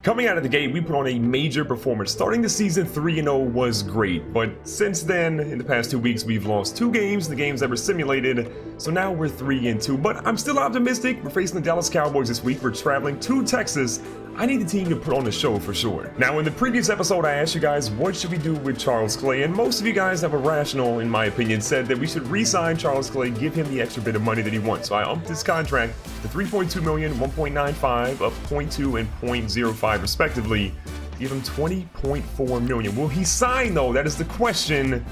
Coming out of the gate, we put on a major performance. Starting the season 3-0 was great, but since then, in the past 2 weeks, we've lost 2 games, the games that were simulated, so now we're 3-2. But I'm still optimistic. We're facing the Dallas Cowboys this week. We're traveling to Texas. I need the team to put on the show for sure. Now, in the previous episode, I asked you guys, what should we do with Charles Clay? And most of you guys have a rational, in my opinion, said that we should re-sign Charles Clay, give him the extra bit of money that he wants. So I upped his contract to $3.2 million, 1.95, up 0.2 and 0.05 respectively. Give him $20.4 million. Will he sign though? That is the question.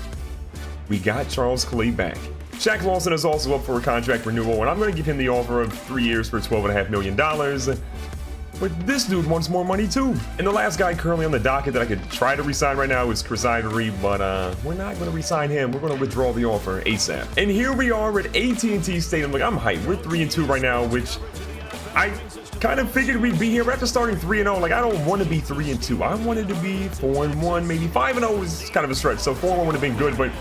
We got Charles Clay back. Shaq Lawson is also up for a contract renewal, and I'm going to give him the offer of 3 years for $12.5 million. But this dude wants more money too. And the last guy currently on the docket that I could try to re-sign right now is Chris Ivory, but we're not going to re-sign him. We're going to withdraw the offer ASAP. And here we are at AT&T Stadium. Like, I'm hyped. We're 3-2 right now, which I kind of figured we'd be here after starting 3-0. Like, I don't want to be 3-2. I wanted to be 4-1, maybe 5-0 was kind of a stretch. So 4-1 would have been good, but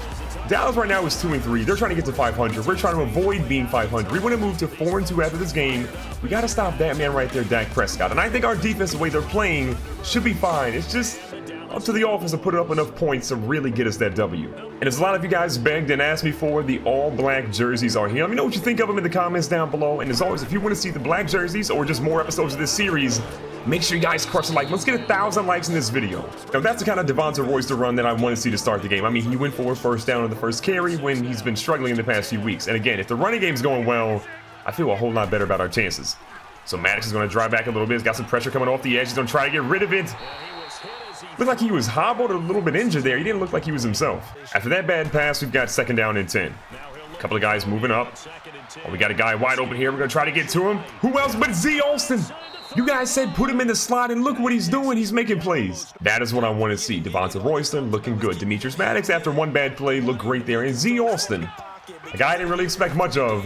Dallas right now is 2-3. They're trying to get to 500. We're trying to avoid being 500. We want to move to 4-2 after this game. We got to stop that man right there, Dak Prescott. And I think our defense, the way they're playing, should be fine. It's just up to the offense to put up enough points to really get us that W. And as a lot of you guys begged and asked me for, the all-black jerseys are here. Let me know what you think of them in the comments down below. And as always, if you want to see the black jerseys or just more episodes of this series, make sure you guys crush the like. Let's get 1,000 likes in this video. Now, that's the kind of Devonta Royster run that I want to see to start the game. I mean, he went for a first down on the first carry when he's been struggling in the past few weeks. And again, if the running game's going well, I feel a whole lot better about our chances. So Maddox is going to drive back a little bit. He's got some pressure coming off the edge. He's going to try to get rid of it. Looked like he was hobbled, a little bit injured there. He didn't look like he was himself. After that bad pass, we've got 2nd down and 10. A couple of guys moving up. Oh, we got a guy wide open here. We're going to try to get to him. Who else but Z Alston? You guys said put him in the slot, and look what he's doing. He's making plays. That is what I want to see. Devonta Royster looking good. Demetrius Maddox, after one bad play, looked great there. And Z Alston, a guy I didn't really expect much of,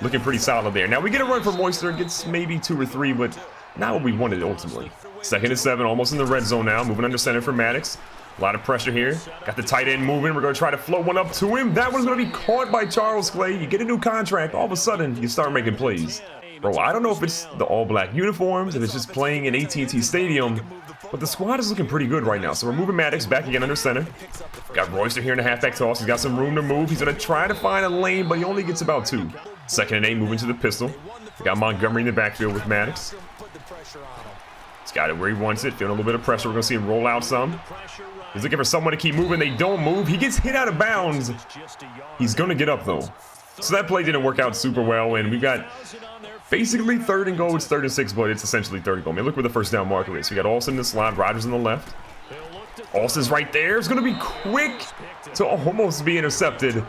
looking pretty solid there. Now, we get a run from Royster. Gets maybe 2 or 3, but not what we wanted ultimately. 2nd and 7, almost in the red zone now. Moving under center for Maddox. A lot of pressure here. Got the tight end moving. We're going to try to float one up to him. That one's going to be caught by Charles Clay. You get a new contract. All of a sudden, you start making plays. Bro, I don't know if it's the all-black uniforms, if it's just playing in AT&T Stadium, but the squad is looking pretty good right now. So we're moving Maddox back again under center. Got Royster here in the halfback toss. He's got some room to move. He's going to try to find a lane, but he only gets about 2. 2nd and 8, moving to the pistol. We got Montgomery in the backfield with Maddox. He's got it where he wants it. Feeling a little bit of pressure. We're going to see him roll out some. He's looking for someone to keep moving. They don't move. He gets hit out of bounds. He's going to get up, though. So that play didn't work out super well, and we've got basically 3rd and goal. It's 3rd and 6, but it's essentially 3rd and goal. I mean, look where the first down marker is. We got Alston in the slot, Rodgers on the left. Alston's right there. It's going to be quick to almost be intercepted.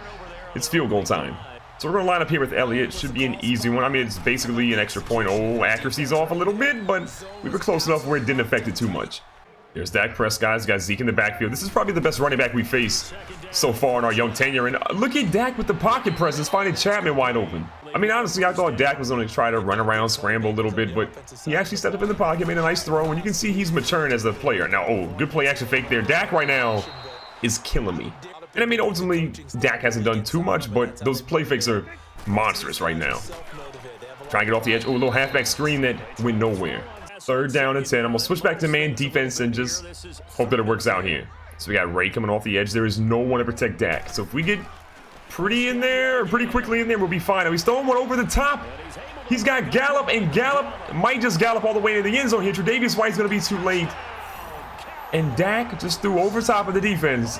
It's field goal time. So we're going to line up here with Elliott. Should be an easy one. I mean, it's basically an extra point. Oh, accuracy's off a little bit, but we were close enough where it didn't affect it too much. There's Dak Prescott. He's got Zeke in the backfield. This is probably the best running back we faced so far in our young tenure. And look at Dak with the pocket presence, finding Chapman wide open. I mean, honestly, I thought Dak was going to try to run around, scramble a little bit, but he actually stepped up in the pocket, made a nice throw, and you can see he's maturing as a player. Now, oh, good play action fake there. Dak right now is killing me. And I mean, ultimately, Dak hasn't done too much, but those play fakes are monstrous right now. Trying to get off the edge. Oh, a little halfback screen that went nowhere. 3rd down and 10. I'm going to switch back to man defense and just hope that it works out here. So we got Ray coming off the edge. There is no one to protect Dak. So if we get pretty quickly in there, we'll be fine. And we stole one over the top. He's got Gallup, and Gallup might just gallop all the way to the end zone here. Tre'Davious White's going to be too late. And Dak just threw over top of the defense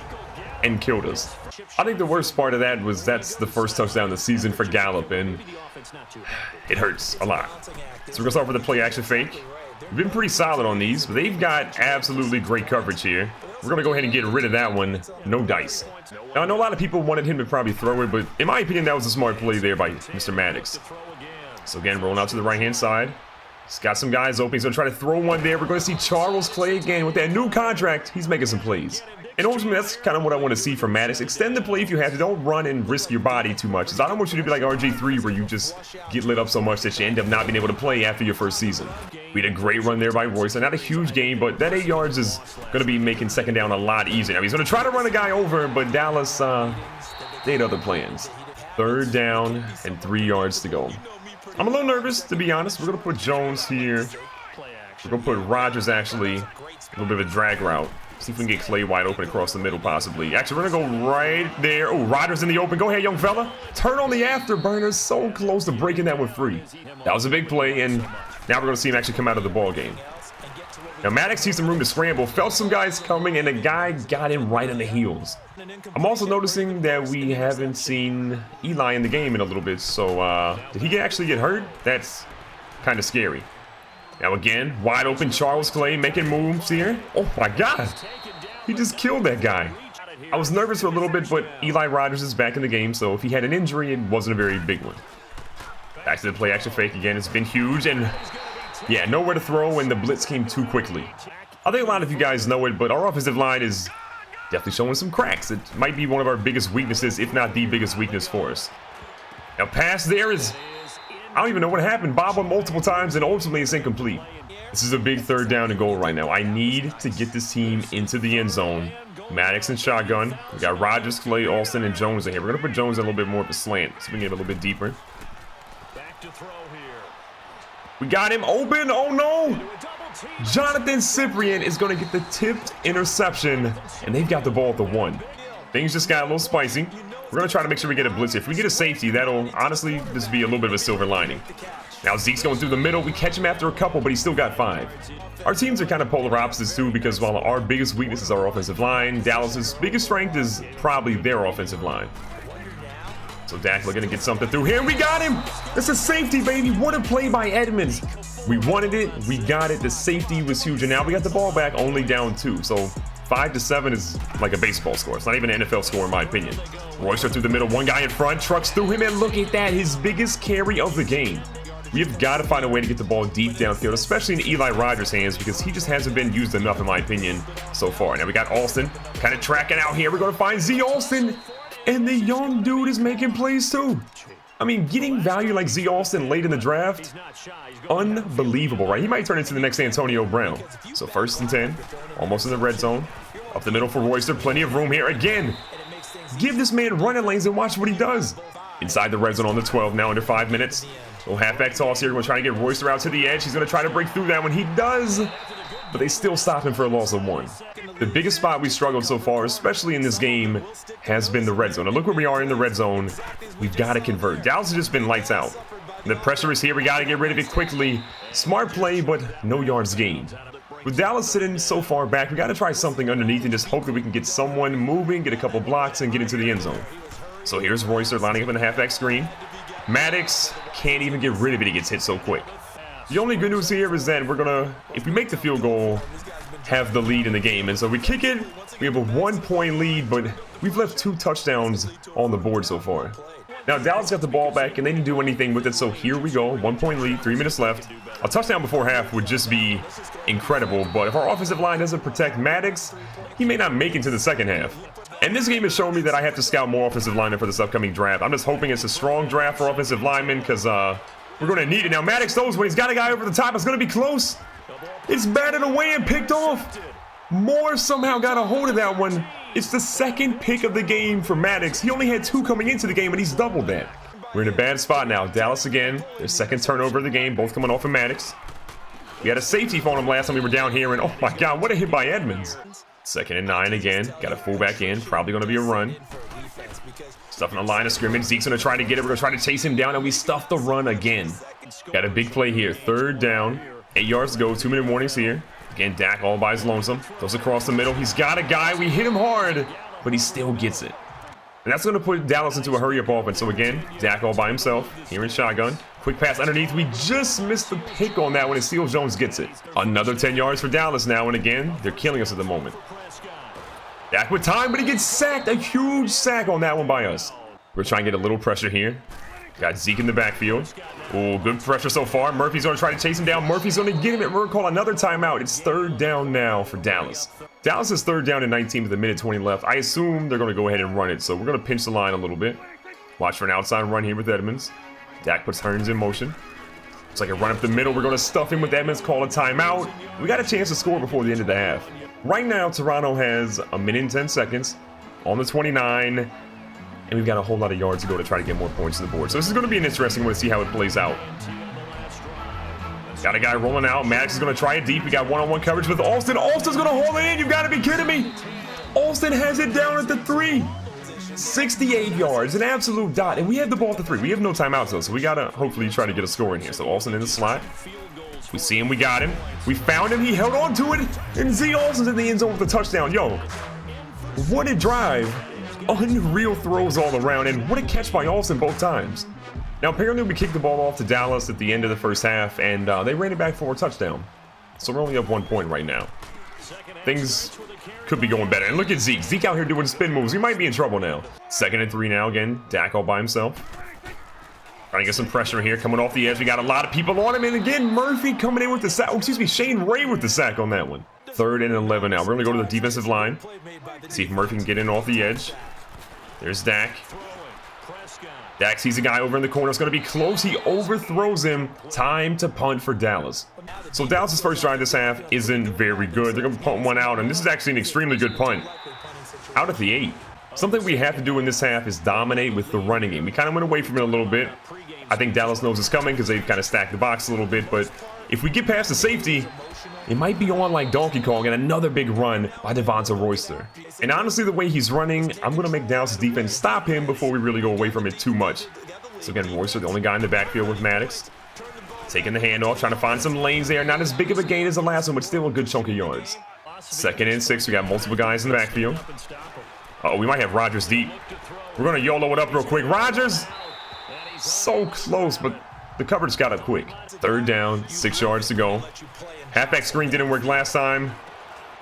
and killed us. I think the worst part of that was that's the first touchdown of the season for Gallup, and it hurts a lot. So we're going to start with the play action fake. We've been pretty solid on these, but they've got absolutely great coverage here. We're going to go ahead and get rid of that one. No dice. Now, I know a lot of people wanted him to probably throw it, but in my opinion, that was a smart play there by Mr. Maddox. So again, rolling out to the right-hand side. He's got some guys open. He's going to try to throw one there. We're going to see Charles Clay again with that new contract. He's making some plays. And ultimately, that's kind of what I want to see from Maddox. Extend the play if you have to. Don't run and risk your body too much. I don't want you to be like RG3 where you just get lit up so much that you end up not being able to play after your first season. We had a great run there by Royce. Not a huge game, but that 8 yards is going to be making 2nd down a lot easier. Now, he's going to try to run a guy over, but Dallas, they had other plans. 3rd down and 3 yards to go. I'm a little nervous, to be honest. We're going to put Jones here We're going to put Rodgers actually a little bit of a drag route. See if we can get Clay wide open across the middle possibly. Actually, we're going to go right there. Oh, Rodgers in the open. Go ahead, young fella. Turn on the afterburner. So close to breaking that one free. That was a big play, and now we're going to see him actually come out of the ball game. Now, Maddox sees some room to scramble. Felt some guys coming, and the guy got him right on the heels. I'm also noticing that we haven't seen Eli in the game in a little bit. So, did he actually get hurt? That's kind of scary. Now again, wide open Charles Clay making moves here. Oh my God, he just killed that guy. I was nervous for a little bit, but Eli Rodgers is back in the game, so if he had an injury, it wasn't a very big one. Back to the play action fake again. It's been huge, and yeah, nowhere to throw, and the blitz came too quickly. I think a lot of you guys know it, but our offensive line is definitely showing some cracks. It might be one of our biggest weaknesses, if not the biggest weakness for us. Now pass there is... I don't even know what happened. Bob on multiple times, and ultimately it's incomplete. This is a big 3rd down and goal right now. I need to get this team into the end zone. Maddox and shotgun. We got Rodgers, Clay, Alston, and Jones in here. We're going to put Jones in a little bit more of a slant, so we can get a little bit deeper. We got him open. Oh, no. Jonathan Cyprian is going to get the tipped interception, and they've got the ball at the 1. Things just got a little spicy. We're going to try to make sure we get a blitz. If we get a safety, that'll honestly just be a little bit of a silver lining. Now Zeke's going through the middle. We catch him after a couple, but he's still got 5. Our teams are kind of polar opposites too, because while our biggest weakness is our offensive line, Dallas's biggest strength is probably their offensive line. So Dak looking to get something through here. We got him. It's a safety, baby. What a play by Edmonds. We wanted it. We got it. The safety was huge, and now we got the ball back, only down 2. So 5-7 is like a baseball score. It's not even an NFL score in my opinion. Royster through the middle, one guy in front, trucks through him, and look at that, his biggest carry of the game. We have got to find a way to get the ball deep downfield, especially in Eli Rodgers' hands, because he just hasn't been used enough in my opinion so far. Now we got Alston kind of tracking out here. We're going to find Z Alston, and the young dude is making plays too. I mean, getting value like Z Alston late in the draft, unbelievable, right? He might turn into the next Antonio Brown. So 1st and 10, almost in the red zone. Up the middle for Royster, plenty of room here. Again, give this man running lanes and watch what he does. Inside the red zone on the 12, now under 5 minutes. Little halfback toss here. We're going to try to get Royster out to the edge. He's going to try to break through that one. He does, but they still stop him for a loss of 1. The biggest spot we struggled so far, especially in this game, has been the red zone. And look where we are in the red zone. We've got to convert. Dallas has just been lights out. The pressure is here. We got to get rid of it quickly. Smart play, but no yards gained. With Dallas sitting so far back, we got to try something underneath and just hope that we can get someone moving, get a couple blocks, and get into the end zone. So here's Royster lining up in the halfback screen. Maddox can't even get rid of it. He gets hit so quick. The only good news here is that we're going to, if we make the field goal, have the lead in the game. And so we kick it. We have a 1-point lead, but we've left 2 touchdowns on the board so far. Now, Dallas got the ball back, and they didn't do anything with it, so here we go. 1-point lead, 3 minutes left. A touchdown before half would just be incredible, but if our offensive line doesn't protect Maddox, he may not make it to the second half. And this game has shown me that I have to scout more offensive linemen for this upcoming draft. I'm just hoping it's a strong draft for offensive linemen, because we're going to need it. Now, Maddox knows when he's got a guy over the top, it's going to be close. It's batted away and picked off. Moore somehow got a hold of that one. It's the 2nd pick of the game for Maddox. He only had 2 coming into the game, and he's doubled that. We're in a bad spot now. Dallas again. Their 2nd turnover of the game, both coming off of Maddox. We had a safety phone him last time we were down here, and oh my God, what a hit by Edmonds. 2nd and 9 again. Got a fullback in. Probably going to be a run. Stuffing a line of scrimmage. Zeke's going to try to get it. We're going to try to chase him down, and we stuff the run again. Got a big play here. 3rd down. 8 yards to go. 2-minute warnings here. Again, Dak all by his lonesome. Goes across the middle. He's got a guy. We hit him hard, but he still gets it. And that's going to put Dallas into a hurry-up offense. So again, Dak all by himself. Here in shotgun. Quick pass underneath. We just missed the pick on that one, and Seal Jones gets it. Another 10 yards for Dallas now, and again, they're killing us at the moment. Dak with time, but he gets sacked. A huge sack on that one by us. We're trying to get a little pressure here. Got Zeke in the backfield. Oh, good pressure so far. Murphy's going to try to chase him down. Murphy's going to get him, and we're going to call another timeout. It's 3rd down now for Dallas. Dallas is 3rd down and 19 with a minute 20 left. I assume they're going to go ahead and run it, so we're going to pinch the line a little bit. Watch for an outside run here with Edmonds. Dak puts Hearns in motion. It's like a run up the middle. We're going to stuff him with Edmonds, call a timeout. We got a chance to score before the end of the half. Right now, Toronto has a minute and 10 seconds on the 29, and we've got a whole lot of yards to go to try to get more points on the board. So this is going to be an interesting one to see how it plays out. Got a guy rolling out. Maddox is going to try it deep. We got one-on-one coverage with Alston. Alston's going to hold it in. You've got to be kidding me. Alston has it down at the 3. 68 yards, an absolute dot. And we have the ball at the 3. We have no timeouts, though, so we got to hopefully try to get a score in here. So Alston in the slot. We see him. We got him. We found him. He held on to it. And Z Alston's in the end zone with a touchdown. Yo, what a drive. Unreal throws all around. And what a catch by Alston both times. Now, apparently, we kicked the ball off to Dallas at the end of the first half, and they ran it back for a touchdown. So we're only up 1 point right now. Things could be going better. And look at Zeke. Zeke out here doing spin moves. We might be in trouble now. 2nd and 3 now. Again, Dak all by himself. Trying to get some pressure here. Coming off the edge. We got a lot of people on him. And again, Murphy coming in with the sack. Oh, excuse me, Shane Ray with the sack on that one. 3rd and 11 now. We're going to go to the defensive line. See if Murphy can get in off the edge. There's Dak. Dak sees a guy over in the corner. It's going to be close. He overthrows him. Time to punt for Dallas. So Dallas's first drive this half isn't very good. They're going to punt one out, and this is actually an extremely good punt. Out at the 8. Something we have to do in this half is dominate with the running game. We kind of went away from it a little bit. I think Dallas knows it's coming because they've kind of stacked the box a little bit, but if we get past the safety, it might be on like Donkey Kong and another big run by Devonta Royster. And honestly, the way he's running, I'm going to make Dallas' defense stop him before we really go away from it too much. So again, Royster, the only guy in the backfield with Maddox. Taking the handoff, trying to find some lanes there. Not as big of a gain as the last one, but still a good chunk of yards. 2nd and 6, we got multiple guys in the backfield. Uh-oh, we might have Rodgers deep. We're going to YOLO it up real quick. Rodgers! So close, but the coverage got up quick. 3rd down, 6 yards to go. Halfback screen didn't work last time.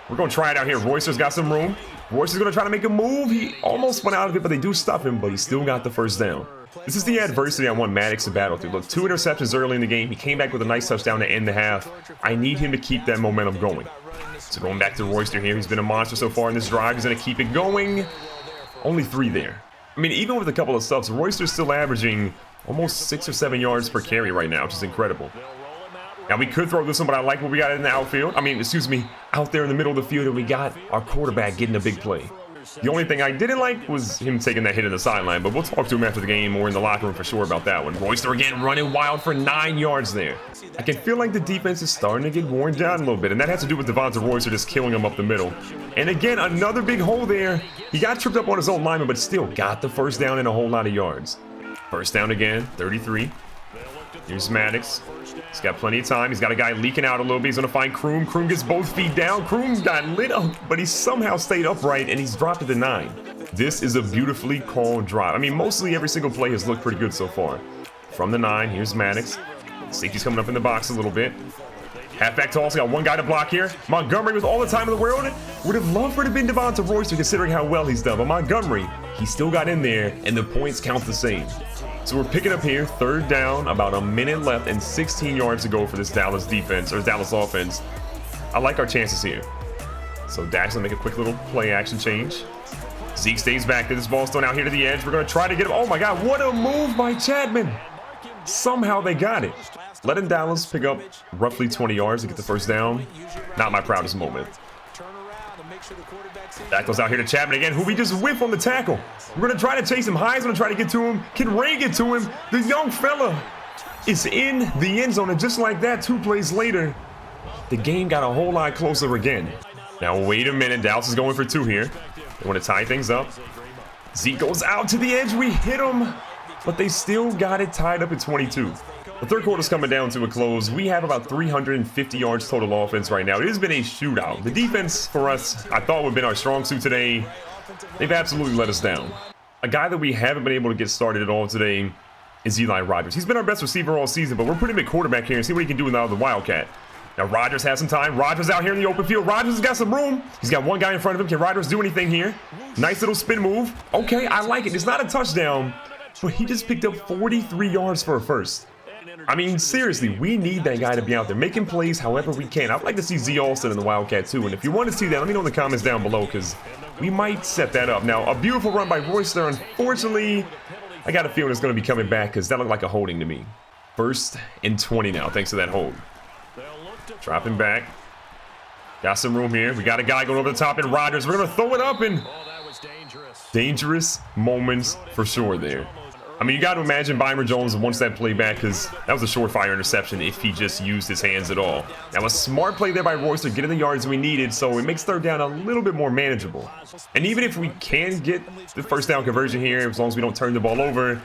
We're going to try it out here. Royster's got some room. Royster's going to try to make a move. He almost went out of it, but they do stuff him, but he still got the first down. This is the adversity I want Maddox to battle through. Look, 2 interceptions early in the game. He came back with a nice touchdown to end the half. I need him to keep that momentum going. So going back to Royster here. He's been a monster so far in this drive. He's going to keep it going. Only 3 there. I mean, even with a couple of stuffs, Royster's still averaging almost 6 or 7 yards per carry right now, which is incredible. Now, we could throw this one, but I like what we got in the outfield. I mean, excuse me, out there in the middle of the field, and we got our quarterback getting a big play. The only thing I didn't like was him taking that hit in the sideline, but we'll talk to him after the game or in the locker room for sure about that one. Royster again running wild for 9 yards there. I can feel like the defense is starting to get worn down a little bit, and that has to do with Devonta Royster just killing him up the middle. And again, another big hole there. He got tripped up on his own lineman, but still got the first down and a whole lot of yards. First down again, 33. Here's Maddox. He's got plenty of time. He's got a guy leaking out a little bit. He's going to find Kroom. Kroom gets both feet down. Kroom got lit up, but he somehow stayed upright, and he's dropped it to 9. This is a beautifully called drive. I mean, mostly every single play has looked pretty good so far. From the 9, here's Maddox. Safety's coming up in the box a little bit. Halfback toss. Got one guy to block here. Montgomery with all the time in the world. Would have loved for it to have been Devonta Royster considering how well he's done. But Montgomery, he still got in there, and the points count the same. So we're picking up here, 3rd down, about a minute left, and 16 yards to go for this Dallas defense, or Dallas offense. I like our chances here. So Dak's gonna make a quick little play action change. Zeke stays back there. This ball's thrown out here to the edge. We're gonna try to get him. Oh my God, what a move by Chapman. Somehow they got it. Letting Dallas pick up roughly 20 yards to get the first down. Not my proudest moment. Dak goes out here to Chapman again, who we just whiff on the tackle. We're going to try to chase him high. He's going to try to get to him. Can Ray get to him? The young fella is in the end zone. And just like that, 2 plays later, the game got a whole lot closer again. Now, wait a minute. Dallas is going for 2 here. They want to tie things up. Zeke goes out to the edge. We hit him, but they still got it tied up at 22. The third quarter's coming down to a close. We have about 350 yards total offense right now. It has been a shootout. The defense for us, I thought would have been our strong suit today. They've absolutely let us down. A guy that we haven't been able to get started at all today is Eli Rodgers. He's been our best receiver all season, but we're putting him at quarterback here and see what he can do without the Wildcat. Now Rodgers has some time. Rodgers out here in the open field. Rodgers has got some room. He's got one guy in front of him. Can Rodgers do anything here? Nice little spin move. Okay, I like it. It's not a touchdown, but he just picked up 43 yards for a first. I mean, seriously, we need that guy to be out there making plays however we can. I'd like to see Z Alston in the Wildcat too, and if you want to see that, let me know in the comments down below because we might set that up. Now, a beautiful run by Royster. Unfortunately, I got a feeling it's going to be coming back because that looked like a holding to me. 1st and 20 now, thanks to that hold. Dropping back. Got some room here. We got a guy going over the top, and Rodgers. We're going to throw it up, and dangerous moments for sure there. I mean, you got to imagine Byron Jones wants that play back because that was a short-fire interception if he just used his hands at all. Now, a smart play there by Royster, getting the yards we needed, so it makes third down a little bit more manageable. And even if we can get the first down conversion here, as long as we don't turn the ball over,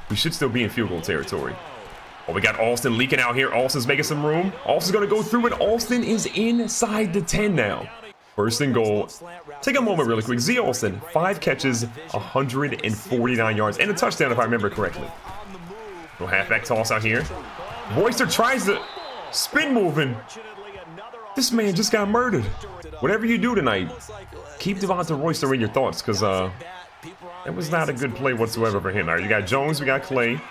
we should still be in field goal territory. Oh, we got Alston leaking out here. Alston's making some room. Alston's going to go through, and Alston is inside the 10 now. First and goal. Take a moment really quick. Z Alston, 5 catches, 149 yards, and a touchdown if I remember correctly. No halfback toss out here. Royster tries to spin moving. This man just got murdered. Whatever you do tonight, keep Devonta Royster in your thoughts, because that was not a good play whatsoever for him. All right, you got Jones, we got Clay,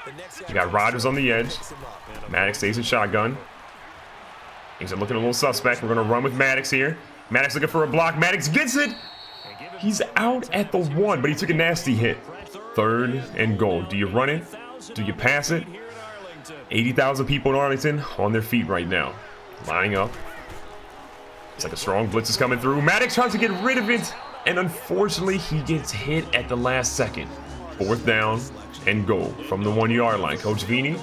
you got Rodgers on the edge. Maddox stays in shotgun. Things are looking a little suspect. We're going to run with Maddox here. Maddox looking for a block. Maddox gets it. He's out at the 1, but he took a nasty hit. Third and goal. Do you run it? Do you pass it? 80,000 people in Arlington on their feet right now. Lining up. It's like a strong blitz is coming through. Maddox tries to get rid of it, and unfortunately, he gets hit at the last second. Fourth down and goal from the 1-yard line. Coach Vini.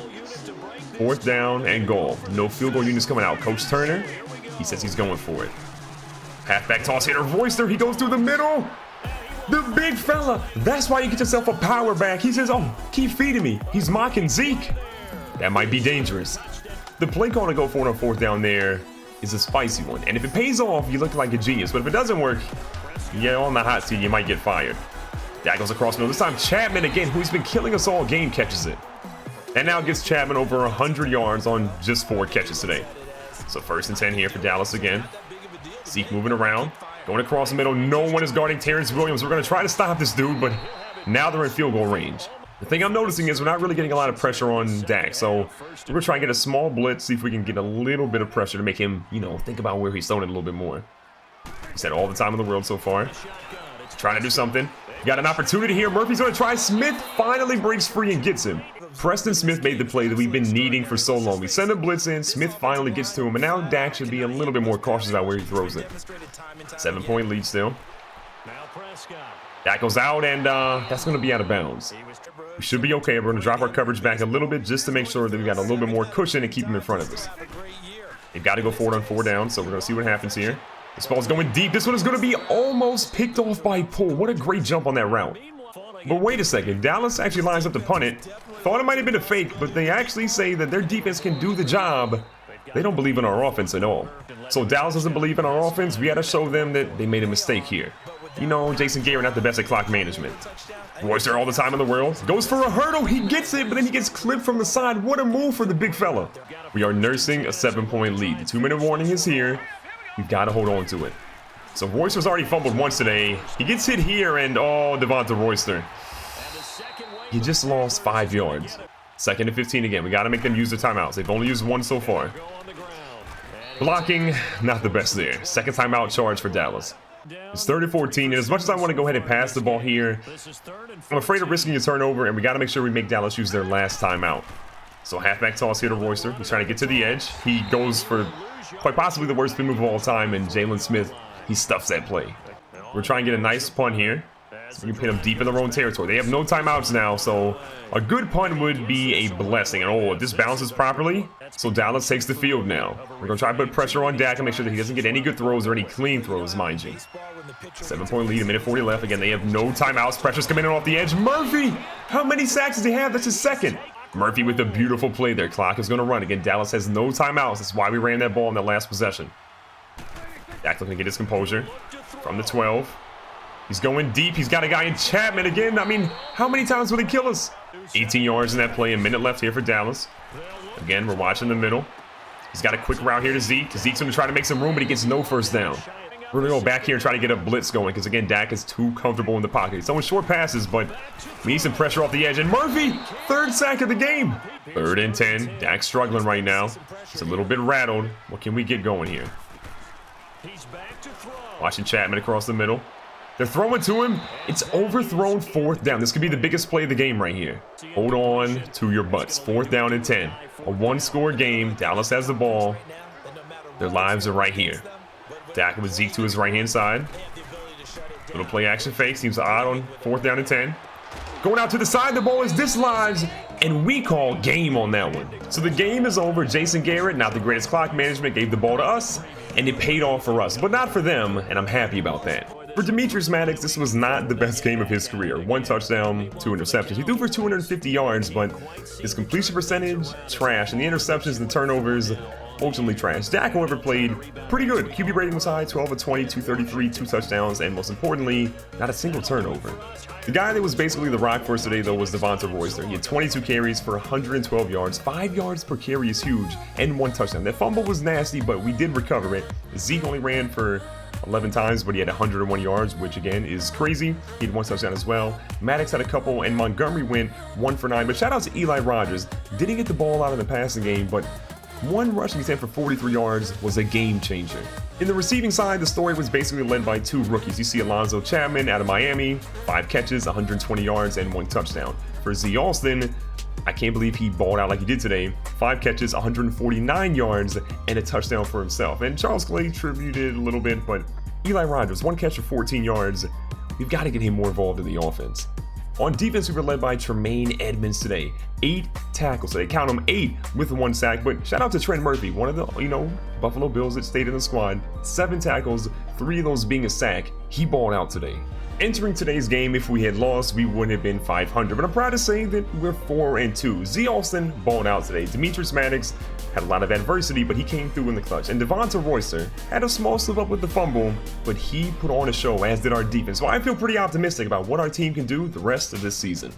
Fourth down and goal. No field goal units coming out. Coach Turner, he says he's going for it. Halfback toss hitter Royster, he goes through the middle. The big fella. That's why you get yourself a power back. He says, oh, keep feeding me. He's mocking Zeke. That might be dangerous. The play call to go for it on fourth down there is a spicy one. And if it pays off, you look like a genius. But if it doesn't work, you're on the hot seat, you might get fired. That goes across the middle. This time Chapman again, who's been killing us all game, catches it. And now gets Chapman over 100 yards on just 4 catches today. So first and 10 here for Dallas again. Zeke moving around, going across the middle. No one is guarding Terrence Williams. We're going to try to stop this dude, but now they're in field goal range. The thing I'm noticing is we're not really getting a lot of pressure on Dak, so we're going to try and get a small blitz, see if we can get a little bit of pressure to make him, you know, think about where he's throwing it a little bit more. He's had all the time in the world so far. Trying to do something. Got an opportunity here. Murphy's going to try. Smith finally breaks free and gets him. Preston Smith made the play that we've been needing for so long. We send a blitz in. Smith finally gets to him, and now Dak should be a little bit more cautious about where he throws it. 7-point lead still. Dak goes out, and that's going to be out of bounds. We should be okay. We're going to drop our coverage back a little bit just to make sure that we got a little bit more cushion and keep him in front of us. They've got to go forward on 4 down, so we're going to see what happens here. This ball's going deep. This one is going to be almost picked off by Poole. What a great jump on that route. But wait a second. Dallas actually lines up to punt it. Thought it might have been a fake, but they actually say that their defense can do the job. They don't believe in our offense at all. So Dallas doesn't believe in our offense. We got to show them that they made a mistake here. You know, Jason Garrett not the best at clock management. Royster all the time in the world. Goes for a hurdle. He gets it, but then he gets clipped from the side. What a move for the big fella. We are nursing a 7-point lead. The 2-minute warning is here. We've got to hold on to it. So Royster's already fumbled once today. He gets hit here, and oh, Devonta Royster. He just lost 5 yards. 2nd and 15 again. We got to make them use the timeouts. They've only used 1 so far. Blocking, not the best there. 2nd timeout charge for Dallas. It's 3rd and 14, and as much as I want to go ahead and pass the ball here, I'm afraid of risking a turnover, and we got to make sure we make Dallas use their last timeout. So halfback toss here to Royster. He's trying to get to the edge. He goes for quite possibly the worst spin move of all time, and Jalen Smith, he stuffs that play. We're trying to get a nice punt here, so we can pin them deep in their own territory. They have no timeouts now, so a good punt would be a blessing. And oh, if this bounces properly, so Dallas takes the field now. We're going to try to put pressure on Dak and make sure that he doesn't get any good throws or any clean throws, mind you. 7-point lead, 1:40 left. Again, they have no timeouts. Pressure's coming in off the edge. Murphy! How many sacks does he have? That's his 2nd. Murphy with a beautiful play there. Clock is going to run. Again, Dallas has no timeouts. That's why we ran that ball in that last possession. Dak looking to get his composure from the 12. He's going deep. He's got a guy in Chapman again. I mean, how many times will he kill us? 18 yards in that play. A minute left here for Dallas. Again, we're watching the middle. He's got a quick route here to Zeke. Zeke's going to try to make some room, but he gets no first down. We're going to go back here and try to get a blitz going because, again, Dak is too comfortable in the pocket. He's throwing short passes, but we need some pressure off the edge. And Murphy, 3rd sack of the game. 3rd and 10. Dak's struggling right now. He's a little bit rattled. What can we get going here? Watching Chapman across the middle. They're throwing to him. It's overthrown 4th down. This could be the biggest play of the game right here. Hold on to your butts. 4th down and 10. A 1-score game. Dallas has the ball. Their lives are right here. Dak with Zeke to his right-hand side. Little play action fake. Seems odd on 4th down and 10. Going out to the side, the ball is dislodged, and we call game on that one. So the game is over. Jason Garrett, not the greatest clock management, gave the ball to us, and it paid off for us, but not for them, and I'm happy about that. For Demetrius Maddox, this was not the best game of his career. 1 touchdown, 2 interceptions. He threw for 250 yards, but his completion percentage, trash, and the interceptions and the turnovers, ultimately trash. Dak, however, played pretty good. QB rating was high, 12 of 20, 233, 2 touchdowns, and most importantly, not a single turnover. The guy that was basically the rock for us today, though, was Devonta Royster. He had 22 carries for 112 yards. 5 yards per carry is huge, and 1 touchdown. That fumble was nasty, but we did recover it. Zeke only ran for 11 times, but he had 101 yards, which again is crazy. He had 1 touchdown as well. Maddox had a couple, and Montgomery went 1 for 9. But shout out to Eli Rogers. Didn't get the ball out in the passing game, but 1 rushing attempt for 43 yards was a game changer. In the receiving side, the story was basically led by 2 rookies. You see Alonzo Chapman out of Miami, 5 catches, 120 yards, and 1 touchdown. For Z Alston, I can't believe he balled out like he did today. 5 catches, 149 yards, and a touchdown for himself. And Charles Clay contributed a little bit, but Eli Rogers, 1 catch for 14 yards. We've got to get him more involved in the offense. On defense, we were led by Tremaine Edmonds today. 8 tackles today. Count them, 8 with 1 sack. But shout out to Trent Murphy, one of the, Buffalo Bills that stayed in the squad. 7 tackles, 3 of those being a sack. He balled out today. Entering today's game, if we had lost, we wouldn't have been 500. But I'm proud to say that we're 4-2. Z Alston balled out today. Demetrius Maddox had a lot of adversity, but he came through in the clutch. And Devonta Royster had a small slip up with the fumble, but he put on a show, as did our defense. So I feel pretty optimistic about what our team can do the rest of this season.